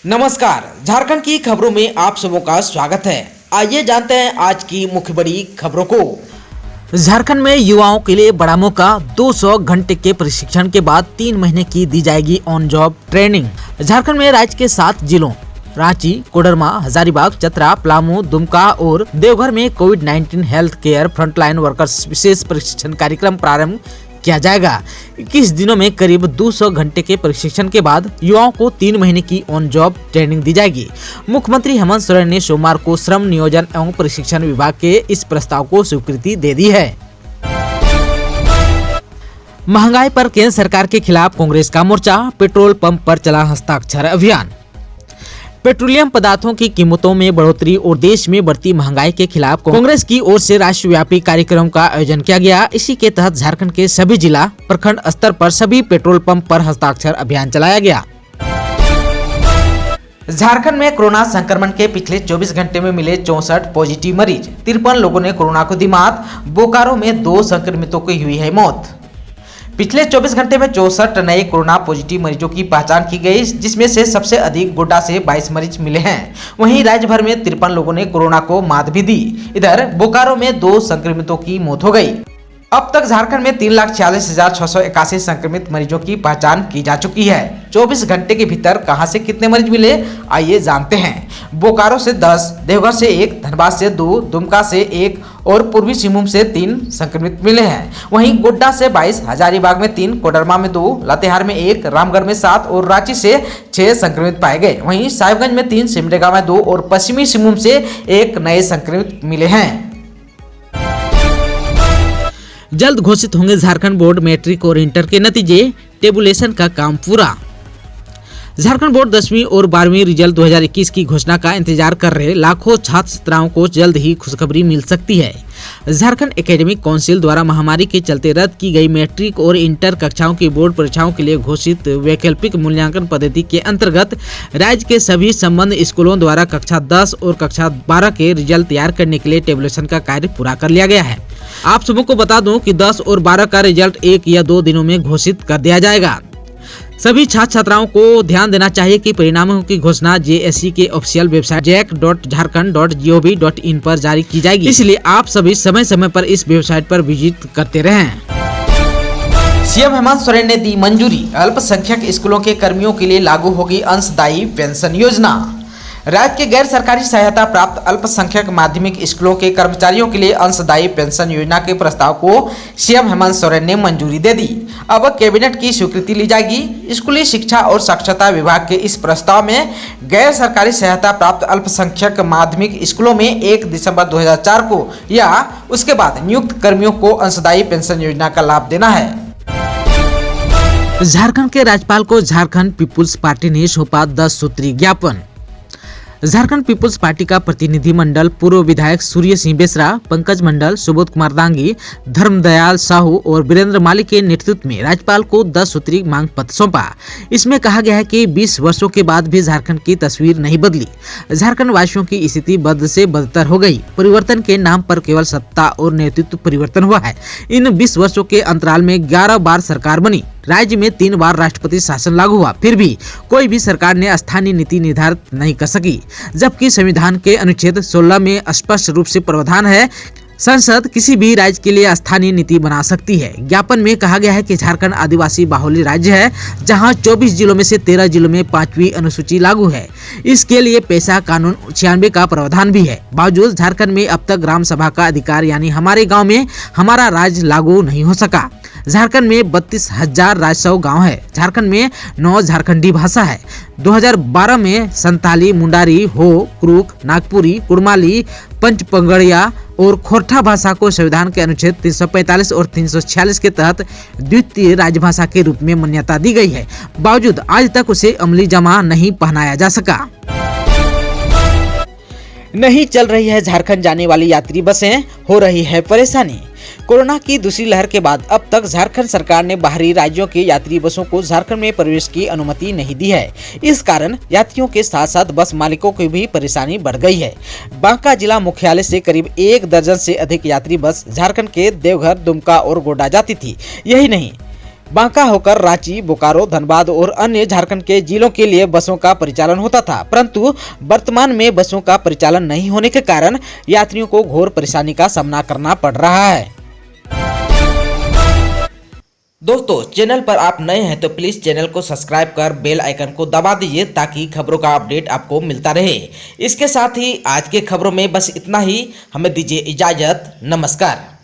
नमस्कार, झारखंड की खबरों में आप सबों का स्वागत है। आइए जानते हैं आज की मुख्य बड़ी खबरों को। झारखंड में युवाओं के लिए बड़ा मौका, 200 घंटे के प्रशिक्षण के बाद 3 महीने की दी जाएगी ऑन जॉब ट्रेनिंग। झारखंड में राज्य के 7 जिलों रांची, कोडरमा, हजारीबाग, चतरा, पलामू, दुमका और देवघर में कोविड-19 हेल्थ केयर फ्रंटलाइन वर्कर्स विशेष प्रशिक्षण कार्यक्रम प्रारंभ किया जाएगा। 21 दिनों में करीब 200 घंटे के प्रशिक्षण के बाद युवाओं को 3 महीने की ऑन जॉब ट्रेनिंग दी जाएगी। मुख्यमंत्री हेमंत सोरेन ने सोमवार को श्रम नियोजन एवं प्रशिक्षण विभाग के इस प्रस्ताव को स्वीकृति दे दी है। महंगाई पर केंद्र सरकार के खिलाफ कांग्रेस का मोर्चा, पेट्रोल पंप पर चला हस्ताक्षर अभियान। पेट्रोलियम पदार्थों की कीमतों में बढ़ोतरी और देश में बढ़ती महंगाई के खिलाफ कांग्रेस की ओर से राष्ट्रव्यापी कार्यक्रम का आयोजन किया गया। इसी के तहत झारखंड के सभी जिला प्रखंड स्तर पर सभी पेट्रोल पंप पर हस्ताक्षर अभियान चलाया गया। झारखंड में कोरोना संक्रमण के पिछले 24 घंटे में मिले 64 पॉजिटिव मरीज, 53 लोगों ने कोरोना को दी मात। बोकारो में 2 संक्रमितों की हुई है मौत। पिछले 24 घंटे में 64 नए कोरोना पॉजिटिव मरीजों की पहचान की गई, जिसमें से सबसे अधिक गोड्डा से 22 मरीज मिले हैं। वहीं राज्य भर में 53 लोगों ने कोरोना को मात भी दी। इधर बोकारो में 2 संक्रमितों की मौत हो गई। अब तक झारखंड में 3,46,681 संक्रमित मरीजों की पहचान की जा चुकी है। 24 घंटे के भीतर कहां से कितने मरीज मिले, आइए जानते हैं। बोकारो से 10, देवघर से 1, धनबाद से 2, दुमका से 1 और पूर्वी सिंहभूम से 3 संक्रमित मिले हैं। वहीं गोड्डा से 22, हजारीबाग में 3, कोडरमा में 2, लातेहार में 1, रामगढ़ में 7 और रांची से 6 संक्रमित पाए गए। वहीं साहिबगंज में 3, सिमडेगा में 2 और पश्चिमी सिंहभूम से 1 नए संक्रमित मिले हैं। जल्द घोषित होंगे झारखंड बोर्ड मैट्रिक और इंटर के नतीजे, टेबुलेशन का काम पूरा। झारखंड बोर्ड 10वीं और 12वीं रिजल्ट 2021 की घोषणा का इंतजार कर रहे लाखों छात्र छात्राओं को जल्द ही खुशखबरी मिल सकती है। झारखंड एकेडमिक काउंसिल द्वारा महामारी के चलते रद्द की गई मैट्रिक और इंटर कक्षाओं की बोर्ड परीक्षाओं के लिए घोषित वैकल्पिक मूल्यांकन पद्धति के अंतर्गत राज्य के सभी संबद्ध स्कूलों द्वारा कक्षा 10 और कक्षा 12 के रिजल्ट तैयार करने के लिए टेबुलेशन का कार्य पूरा कर लिया गया है। आप सबों को बता दूं कि 10 और 12 का रिजल्ट 1 या 2 दिनों में घोषित कर दिया जाएगा। सभी छात्र छात्राओं को ध्यान देना चाहिए कि परिणामों की घोषणा JSC के ऑफिशियल वेबसाइट jac.jharkhand.gov.in पर जारी की जाएगी, इसलिए आप सभी समय समय पर इस वेबसाइट पर विजिट करते रहें। सीएम हेमंत सोरेन ने दी मंजूरी, अल्पसंख्यक स्कूलों के कर्मियों के लिए लागू होगी अंशदायी पेंशन योजना। राज्य के गैर सरकारी सहायता प्राप्त अल्पसंख्यक माध्यमिक स्कूलों के कर्मचारियों के लिए अंशदायी पेंशन योजना के प्रस्ताव को सीएम हेमंत सोरेन ने मंजूरी दे दी। अब कैबिनेट की स्वीकृति ली जाएगी। स्कूली शिक्षा और साक्षरता विभाग के इस प्रस्ताव में गैर सरकारी सहायता प्राप्त अल्पसंख्यक माध्यमिक स्कूलों में 1 दिसंबर 2004 को या उसके बाद नियुक्त कर्मियों को अंशदायी पेंशन योजना का लाभ देना है। झारखंड के राज्यपाल को झारखंड पीपुल्स पार्टी ने सौंपा 10 सूत्री ज्ञापन। झारखंड पीपुल्स पार्टी का प्रतिनिधि मंडल पूर्व विधायक सूर्य सिंह बेसरा, पंकज मंडल, सुबोध कुमार दांगी, धर्मदयाल साहू और वीरेंद्र माली के नेतृत्व में राज्यपाल को 10 सूत्री मांग पत्र सौंपा। इसमें कहा गया है कि 20 वर्षों के बाद भी झारखंड की तस्वीर नहीं बदली। झारखंड वासियों की स्थिति बद से बदतर हो गई। परिवर्तन के नाम पर केवल सत्ता और नेतृत्व परिवर्तन हुआ है। इन 20 वर्षों के अंतराल में 11 बार सरकार बनी। राज्य में 3 बार राष्ट्रपति शासन लागू हुआ, फिर भी कोई भी सरकार ने स्थानीय नीति निर्धारित नहीं कर सकी, जबकि संविधान के अनुच्छेद 16 में स्पष्ट रूप से प्रावधान है संसद किसी भी राज्य के लिए स्थानीय नीति बना सकती है। ज्ञापन में कहा गया है कि झारखंड आदिवासी बाहुल्य राज्य है, जहां 24 जिलों में से 13 जिलों में 5वीं अनुसूची लागू है। इसके लिए पेशा कानून 96 का प्रावधान भी है। बावजूद झारखंड में अब तक ग्राम सभा का अधिकार यानी हमारे गांव में हमारा राज लागू नहीं हो सका। झारखंड में 32,000 राजस्व गांव है। झारखंड में 9 झारखंडी भाषा है। 2012 में संताली, मुंडारी, हो, क्रूक, नागपुरी, कुड़माली, पंचपगड़िया और खोरठा भाषा को संविधान के अनुच्छेद 345 और 346 के तहत द्वितीय राजभाषा के रूप में मान्यता दी गई है। बावजूद आज तक उसे अमली जमा नहीं पहनाया जा सका। नहीं चल रही है झारखंड जाने वाली यात्री बसें, हो रही है परेशानी। कोरोना की दूसरी लहर के बाद अब तक झारखंड सरकार ने बाहरी राज्यों की यात्री बसों को झारखंड में प्रवेश की अनुमति नहीं दी है। इस कारण यात्रियों के साथ साथ बस मालिकों की भी परेशानी बढ़ गई है। बांका जिला मुख्यालय से करीब 1 दर्जन से अधिक यात्री बस झारखंड के देवघर, दुमका और गोड्डा जाती थी। यही नहीं, बांका होकर रांची, बोकारो, धनबाद और अन्य झारखंड के जिलों के लिए बसों का परिचालन होता था, परंतु वर्तमान में बसों का परिचालन नहीं होने के कारण यात्रियों को घोर परेशानी का सामना करना पड़ रहा है। दोस्तों, चैनल पर आप नए हैं तो प्लीज चैनल को सब्सक्राइब कर बेल आइकन को दबा दीजिए ताकि खबरों का अपडेट आपको मिलता रहे। इसके साथ ही आज के खबरों में बस इतना ही। हमें दीजिए इजाजत। नमस्कार।